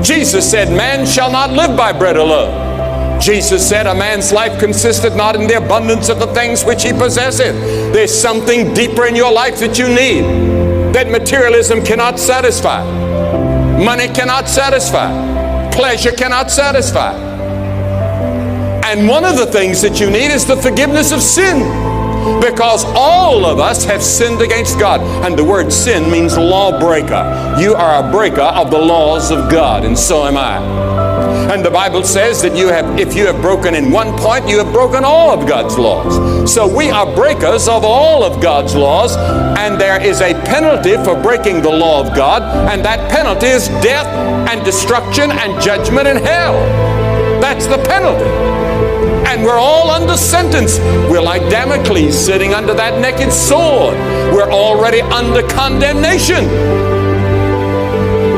Jesus said, man shall not live by bread alone. Jesus said, a man's life consisteth not in the abundance of the things which he possesseth. There's something deeper in your life that you need, that materialism cannot satisfy. Money cannot satisfy. Pleasure cannot satisfy. And one of the things that you need is the forgiveness of sin. Because all of us have sinned against God. And the word sin means lawbreaker. You are a breaker of the laws of God, and so am I. And the Bible says that if you have broken in one point, you have broken all of God's laws. So we are breakers of all of God's laws, and there is a penalty for breaking the law of God, and that penalty is death and destruction and judgment and hell. That's the penalty. And we're all under sentence. We're like Damocles sitting under that naked sword. We're already under condemnation.